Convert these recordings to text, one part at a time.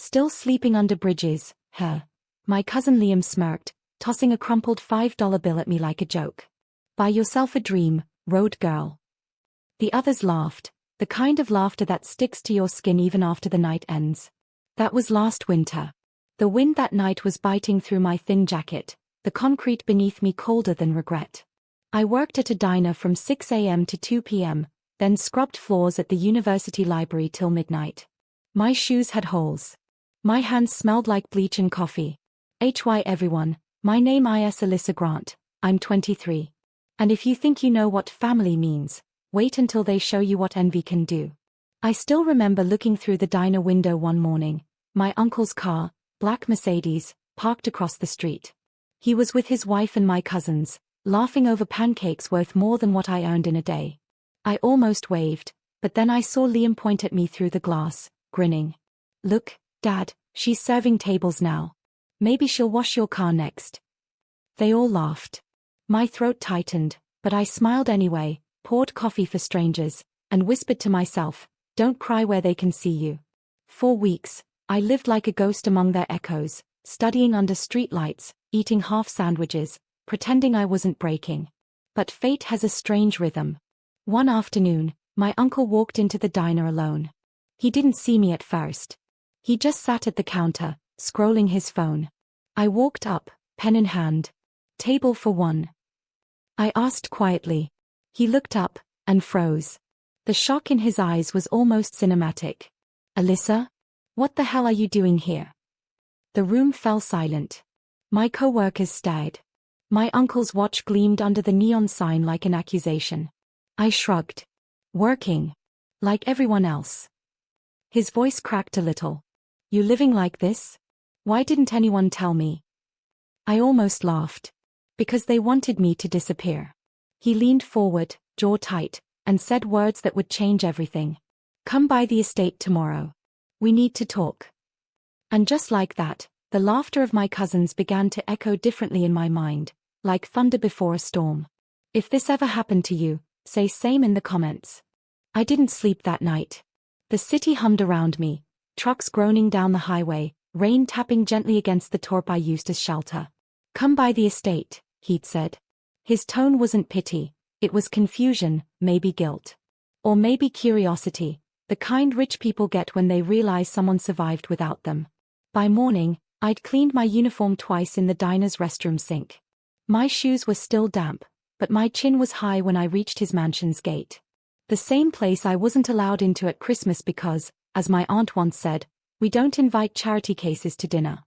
Still sleeping under bridges, huh? My cousin Liam smirked, tossing a crumpled $5 bill at me like a joke. Buy yourself a dream, road girl. The others laughed, the kind of laughter that sticks to your skin even after the night ends. That was last winter. The wind that night was biting through my thin jacket, the concrete beneath me colder than regret. I worked at a diner from 6 a.m. to 2 p.m., then scrubbed floors at the university library till midnight. My shoes had holes. My hands smelled like bleach and coffee. HY everyone, my name is Alyssa Grant, I'm 23. And if you think you know what family means, wait until they show you what envy can do. I still remember looking through the diner window one morning, my uncle's car, black Mercedes, parked across the street. He was with his wife and my cousins, laughing over pancakes worth more than what I earned in a day. I almost waved, but then I saw Liam point at me through the glass, grinning. Look, Dad, she's serving tables now. Maybe she'll wash your car next. They all laughed. My throat tightened, but I smiled anyway, poured coffee for strangers, and whispered to myself, don't cry where they can see you. 4 weeks, I lived like a ghost among their echoes, studying under streetlights, eating half sandwiches, pretending I wasn't breaking. But fate has a strange rhythm. One afternoon, my uncle walked into the diner alone. He didn't see me at first. He just sat at the counter, scrolling his phone. I walked up, pen in hand. Table for one. I asked quietly. He looked up, and froze. The shock in his eyes was almost cinematic. Alyssa? What the hell are you doing here? The room fell silent. My co-workers stared. My uncle's watch gleamed under the neon sign like an accusation. I shrugged. Working. Like everyone else. His voice cracked a little. You living like this? Why didn't anyone tell me? I almost laughed. Because they wanted me to disappear. He leaned forward, jaw tight, and said words that would change everything. Come by the estate tomorrow. We need to talk. And just like that, the laughter of my cousins began to echo differently in my mind, like thunder before a storm. If this ever happened to you, say same in the comments. I didn't sleep that night. The city hummed around me, trucks groaning down the highway, rain tapping gently against the torp I used as shelter. Come by the estate, he'd said. His tone wasn't pity, it was confusion, maybe guilt. Or maybe curiosity, the kind rich people get when they realize someone survived without them. By morning, I'd cleaned my uniform twice in the diner's restroom sink. My shoes were still damp, but my chin was high when I reached his mansion's gate. The same place I wasn't allowed into at Christmas because, as my aunt once said, we don't invite charity cases to dinner.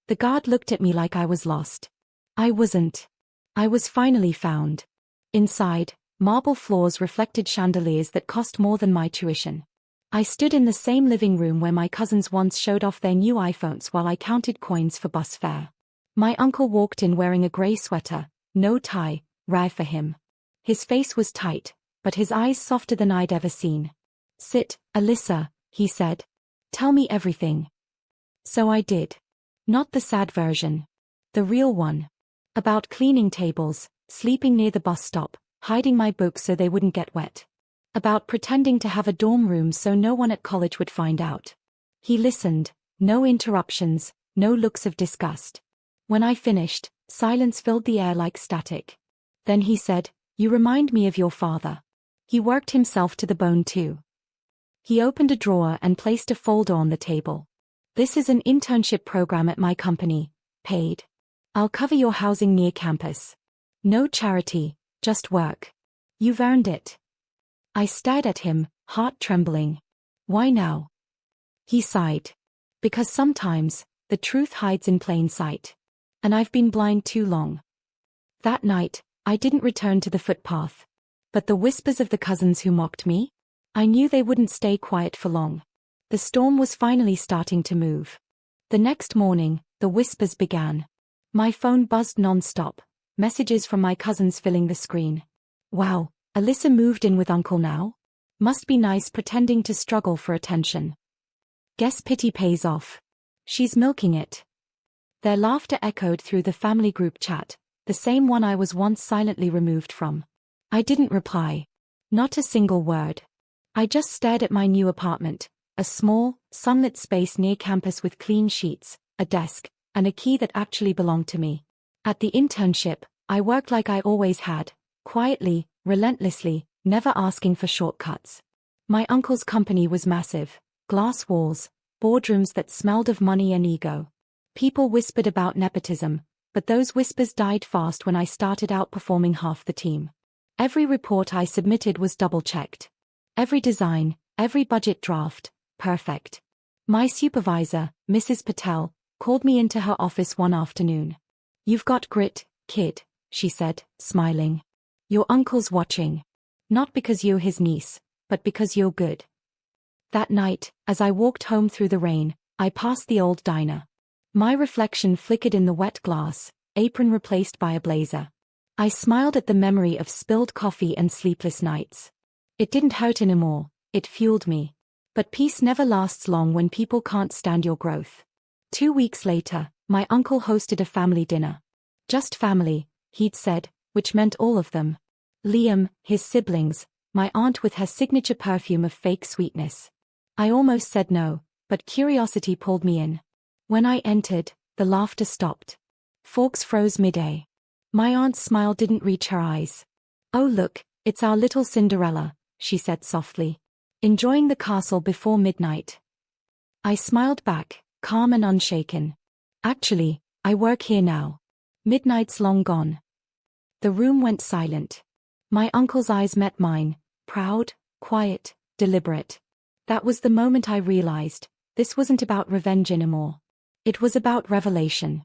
The guard looked at me like I was lost. I wasn't. I was finally found. Inside, marble floors reflected chandeliers that cost more than my tuition. I stood in the same living room where my cousins once showed off their new iPhones while I counted coins for bus fare. My uncle walked in wearing a grey sweater, no tie, rare for him. His face was tight, but his eyes softer than I'd ever seen. Sit, Alyssa, he said. Tell me everything. So I did. Not the sad version. The real one. About cleaning tables, sleeping near the bus stop, hiding my books so they wouldn't get wet. About pretending to have a dorm room so no one at college would find out. He listened, no interruptions, no looks of disgust. When I finished, silence filled the air like static. Then he said, "You remind me of your father." He worked himself to the bone too. He opened a drawer and placed a folder on the table. "This is an internship program at my company, paid. I'll cover your housing near campus. No charity, just work. You've earned it." I stared at him, heart trembling. "Why now?" He sighed. "Because sometimes, the truth hides in plain sight. And I've been blind too long." That night, I didn't return to the footpath. But the whispers of the cousins who mocked me? I knew they wouldn't stay quiet for long. The storm was finally starting to move. The next morning, the whispers began. My phone buzzed non-stop, messages from my cousins filling the screen. "Wow, Alyssa moved in with Uncle now? Must be nice pretending to struggle for attention. Guess pity pays off. She's milking it." Their laughter echoed through the family group chat, the same one I was once silently removed from. I didn't reply. Not a single word. I just stared at my new apartment, a small, sunlit space near campus with clean sheets, a desk, and a key that actually belonged to me. At the internship, I worked like I always had, quietly, relentlessly, never asking for shortcuts. My uncle's company was massive, glass walls, boardrooms that smelled of money and ego. People whispered about nepotism, but those whispers died fast when I started outperforming half the team. Every report I submitted was double-checked. Every design, every budget draft, perfect. My supervisor, Mrs. Patel, called me into her office one afternoon. "You've got grit, kid," she said, smiling. "Your uncle's watching. Not because you're his niece, but because you're good." That night, as I walked home through the rain, I passed the old diner. My reflection flickered in the wet glass, apron replaced by a blazer. I smiled at the memory of spilled coffee and sleepless nights. It didn't hurt anymore, it fueled me. But peace never lasts long when people can't stand your growth. 2 weeks later, my uncle hosted a family dinner. Just family, he'd said, which meant all of them. Liam, his siblings, my aunt with her signature perfume of fake sweetness. I almost said no, but curiosity pulled me in. When I entered, the laughter stopped. Forks froze mid-air. My aunt's smile didn't reach her eyes. "Oh look, it's our little Cinderella," she said softly. "Enjoying the castle before midnight." I smiled back, calm and unshaken. "Actually, I work here now. Midnight's long gone." The room went silent. My uncle's eyes met mine, proud, quiet, deliberate. That was the moment I realized, this wasn't about revenge anymore. It was about revelation.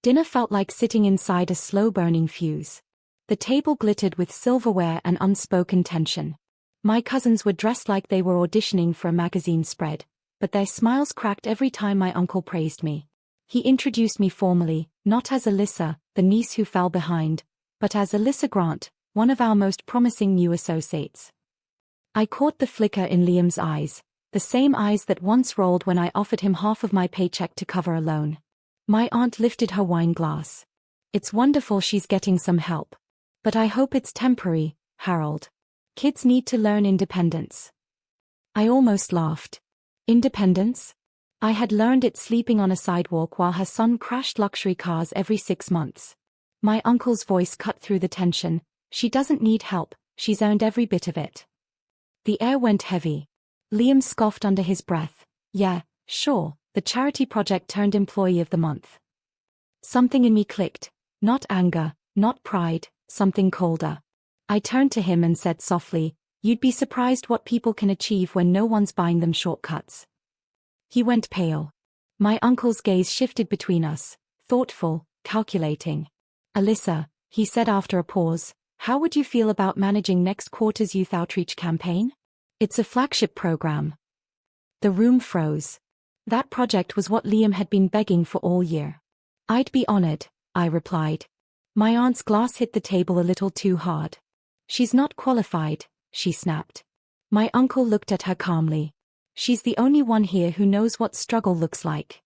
Dinner felt like sitting inside a slow-burning fuse. The table glittered with silverware and unspoken tension. My cousins were dressed like they were auditioning for a magazine spread, but their smiles cracked every time my uncle praised me. He introduced me formally, not as Alyssa, the niece who fell behind, but as Alyssa Grant, one of our most promising new associates. I caught the flicker in Liam's eyes, the same eyes that once rolled when I offered him half of my paycheck to cover a loan. My aunt lifted her wine glass. "It's wonderful she's getting some help. But I hope it's temporary, Harold. Kids need to learn independence." I almost laughed. Independence? I had learned it sleeping on a sidewalk while her son crashed luxury cars every 6 months. My uncle's voice cut through the tension. "She doesn't need help, she's earned every bit of it." The air went heavy. Liam scoffed under his breath. "Yeah, sure, the charity project turned Employee of the Month." Something in me clicked. Not anger, not pride, something colder. I turned to him and said softly, "You'd be surprised what people can achieve when no one's buying them shortcuts." He went pale. My uncle's gaze shifted between us, thoughtful, calculating. "Alyssa," he said after a pause, "how would you feel about managing next quarter's youth outreach campaign? It's a flagship program." The room froze. That project was what Liam had been begging for all year. "I'd be honored," I replied. My aunt's glass hit the table a little too hard. "She's not qualified," she snapped. My uncle looked at her calmly. "She's the only one here who knows what struggle looks like."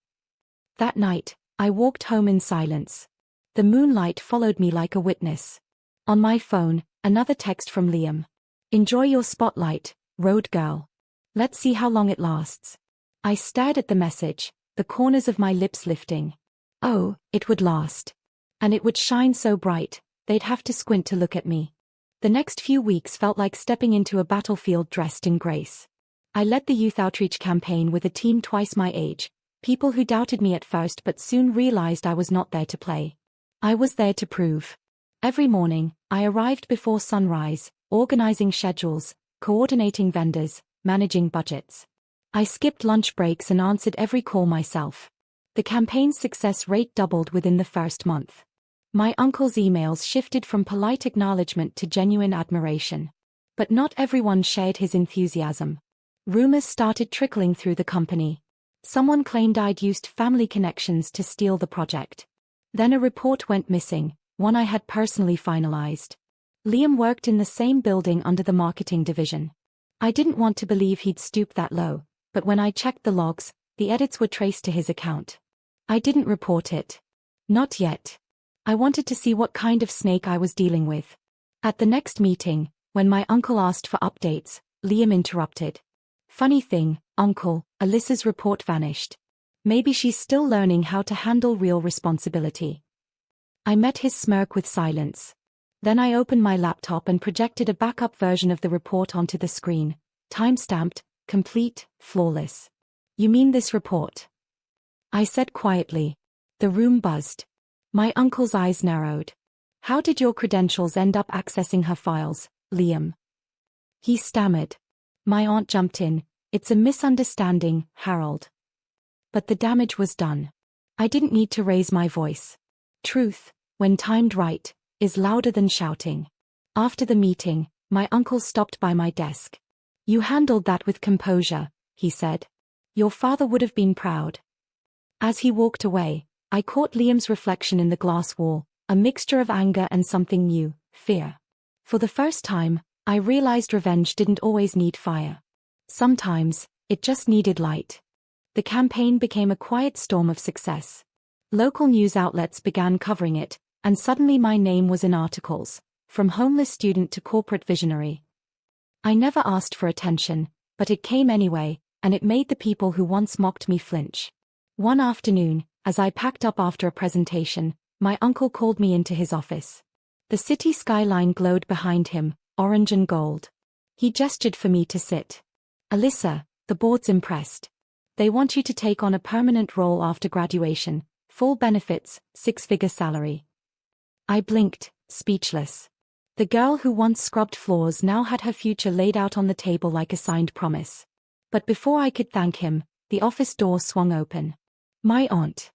That night, I walked home in silence. The moonlight followed me like a witness. On my phone, another text from Liam. "Enjoy your spotlight, road girl. Let's see how long it lasts." I stared at the message, the corners of my lips lifting. Oh, it would last. And it would shine so bright, they'd have to squint to look at me. The next few weeks felt like stepping into a battlefield dressed in grace. I led the youth outreach campaign with a team twice my age, people who doubted me at first but soon realized I was not there to play. I was there to prove. Every morning, I arrived before sunrise, organizing schedules, coordinating vendors, managing budgets. I skipped lunch breaks and answered every call myself. The campaign's success rate doubled within the first month. My uncle's emails shifted from polite acknowledgement to genuine admiration. But not everyone shared his enthusiasm. Rumors started trickling through the company. Someone claimed I'd used family connections to steal the project. Then a report went missing, one I had personally finalized. Liam worked in the same building under the marketing division. I didn't want to believe he'd stoop that low, but when I checked the logs, the edits were traced to his account. I didn't report it. Not yet. I wanted to see what kind of snake I was dealing with. At the next meeting, when my uncle asked for updates, Liam interrupted. Funny thing, Uncle, Alyssa's report vanished. Maybe she's still learning how to handle real responsibility. I met his smirk with silence. Then I opened my laptop and projected a backup version of the report onto the screen. Time-stamped, complete, flawless. You mean this report? I said quietly. The room buzzed. My uncle's eyes narrowed. How did your credentials end up accessing her files, Liam? He stammered. My aunt jumped in. It's a misunderstanding, Harold. But the damage was done. I didn't need to raise my voice. Truth, when timed right, is louder than shouting. After the meeting, my uncle stopped by my desk. You handled that with composure, he said. Your father would have been proud. As he walked away, I caught Liam's reflection in the glass wall, a mixture of anger and something new, fear. For the first time, I realized revenge didn't always need fire. Sometimes, it just needed light. The campaign became a quiet storm of success. Local news outlets began covering it, and suddenly my name was in articles, from homeless student to corporate visionary. I never asked for attention, but it came anyway, and it made the people who once mocked me flinch. One afternoon, as I packed up after a presentation, my uncle called me into his office. The city skyline glowed behind him, orange and gold. He gestured for me to sit. Alyssa, the board's impressed. They want you to take on a permanent role after graduation, full benefits, 6-figure salary. I blinked, speechless. The girl who once scrubbed floors now had her future laid out on the table like a signed promise. But before I could thank him, the office door swung open. My aunt.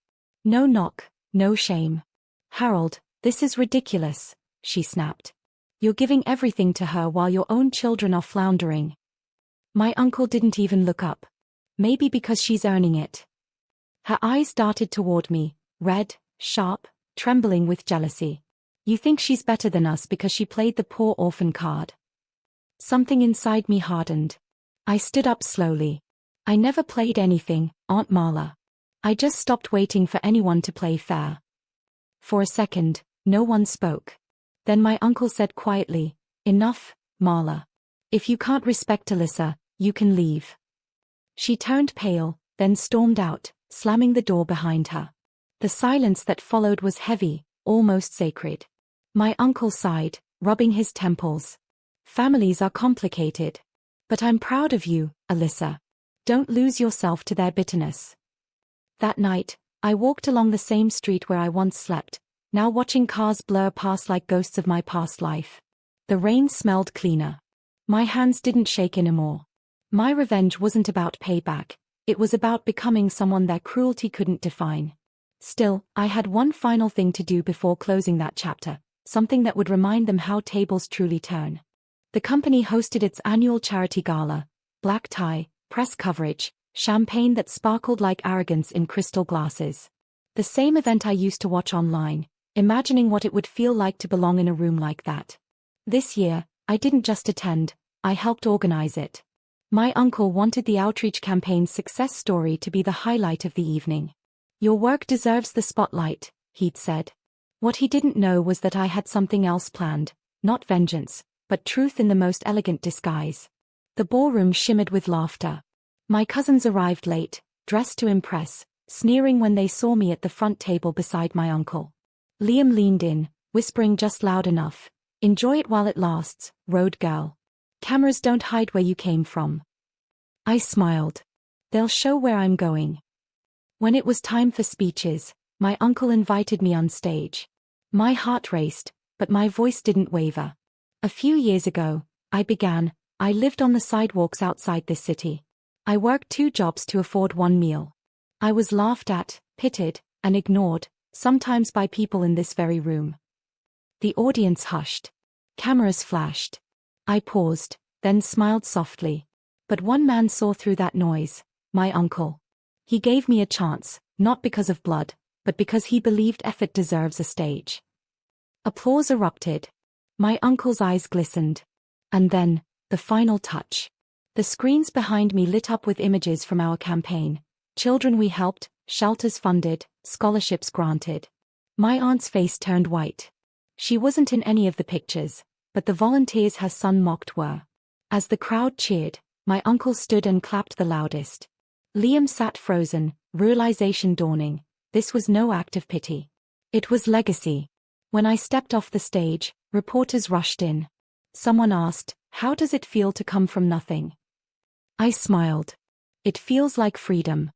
No knock, no shame. Harold, this is ridiculous, she snapped. You're giving everything to her while your own children are floundering. My uncle didn't even look up. Maybe because she's earning it. Her eyes darted toward me, red, sharp, trembling with jealousy. You think she's better than us because she played the poor orphan card? Something inside me hardened. I stood up slowly. I never played anything, Aunt Marla. I just stopped waiting for anyone to play fair. For a second, no one spoke. Then my uncle said quietly, Enough, Marla. If you can't respect Alyssa, you can leave. She turned pale, then stormed out, slamming the door behind her. The silence that followed was heavy, almost sacred. My uncle sighed, rubbing his temples. Families are complicated. But I'm proud of you, Alyssa. Don't lose yourself to their bitterness. That night, I walked along the same street where I once slept, now watching cars blur past like ghosts of my past life. The rain smelled cleaner. My hands didn't shake anymore. My revenge wasn't about payback, it was about becoming someone their cruelty couldn't define. Still, I had one final thing to do before closing that chapter, something that would remind them how tables truly turn. The company hosted its annual charity gala, black tie, press coverage, champagne that sparkled like arrogance in crystal glasses. The same event I used to watch online, imagining what it would feel like to belong in a room like that. This year, I didn't just attend, I helped organize it. My uncle wanted the outreach campaign's success story to be the highlight of the evening. Your work deserves the spotlight, he'd said. What he didn't know was that I had something else planned, not vengeance, but truth in the most elegant disguise. The ballroom shimmered with laughter. My cousins arrived late, dressed to impress, sneering when they saw me at the front table beside my uncle. Liam leaned in, whispering just loud enough, Enjoy it while it lasts, road girl. Cameras don't hide where you came from. I smiled. They'll show where I'm going. When it was time for speeches, my uncle invited me on stage. My heart raced, but my voice didn't waver. A few years ago, I lived on the sidewalks outside this city. I worked 2 jobs to afford 1 meal. I was laughed at, pitied, and ignored, sometimes by people in this very room. The audience hushed. Cameras flashed. I paused, then smiled softly. But one man saw through that noise, my uncle. He gave me a chance, not because of blood, but because he believed effort deserves a stage. Applause erupted. My uncle's eyes glistened. And then, the final touch. The screens behind me lit up with images from our campaign. Children we helped, shelters funded, scholarships granted. My aunt's face turned white. She wasn't in any of the pictures, but the volunteers her son mocked were. As the crowd cheered, My uncle stood and clapped the loudest. Liam sat frozen, realization dawning. This was no act of pity. It was legacy. When I stepped off the stage, reporters rushed in. Someone asked, "How does it feel to come from nothing?" I smiled. It feels like freedom.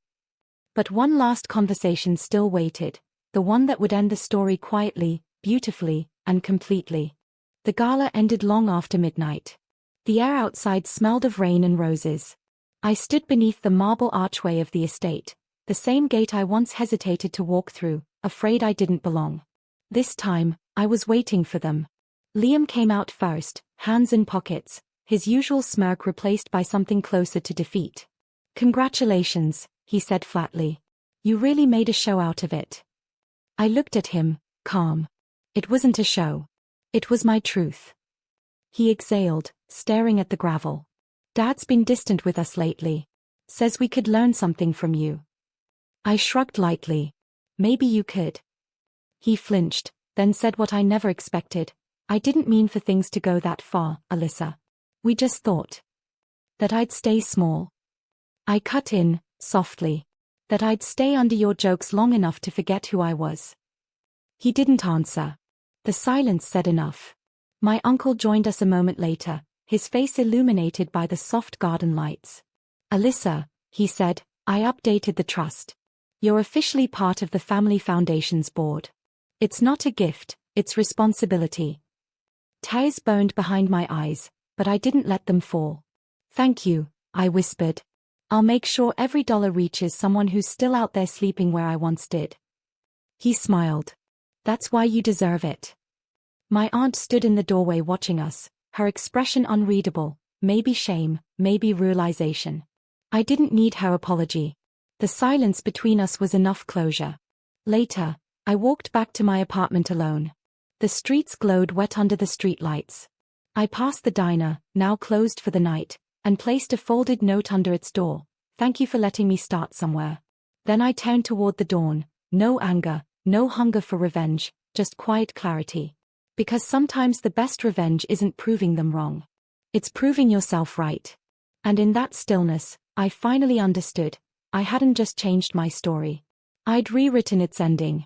But one last conversation still waited, the one that would end the story quietly, beautifully, and completely. The gala ended long after midnight. The air outside smelled of rain and roses. I stood beneath the marble archway of the estate, the same gate I once hesitated to walk through, afraid I didn't belong. This time, I was waiting for them. Liam came out first, hands in pockets, his usual smirk replaced by something closer to defeat. "Congratulations," he said flatly. "You really made a show out of it." I looked at him, calm. It wasn't a show. It was my truth. He exhaled, staring at the gravel. "Dad's been distant with us lately. Says we could learn something from you." I shrugged lightly. "Maybe you could." He flinched, then said what I never expected. "I didn't mean for things to go that far, Alyssa. We just thought that I'd stay small." I cut in, softly. "That I'd stay under your jokes long enough to forget who I was." He didn't answer. The silence said enough. My uncle joined us a moment later, his face illuminated by the soft garden lights. "Alyssa," he said, "I updated the trust. You're officially part of the Family Foundation's board. It's not a gift, it's responsibility." Tears burned behind my eyes, but I didn't let them fall. "Thank you," I whispered. "I'll make sure every dollar reaches someone who's still out there sleeping where I once did." He smiled. "That's why you deserve it." My aunt stood in the doorway watching us, her expression unreadable, maybe shame, maybe realization. I didn't need her apology. The silence between us was enough closure. Later, I walked back to my apartment alone. The streets glowed wet under the streetlights. I passed the diner, now closed for the night, and placed a folded note under its door. "Thank you for letting me start somewhere." Then I turned toward the dawn. No anger, no hunger for revenge, just quiet clarity. Because sometimes the best revenge isn't proving them wrong. It's proving yourself right. And in that stillness, I finally understood. I hadn't just changed my story. I'd rewritten its ending.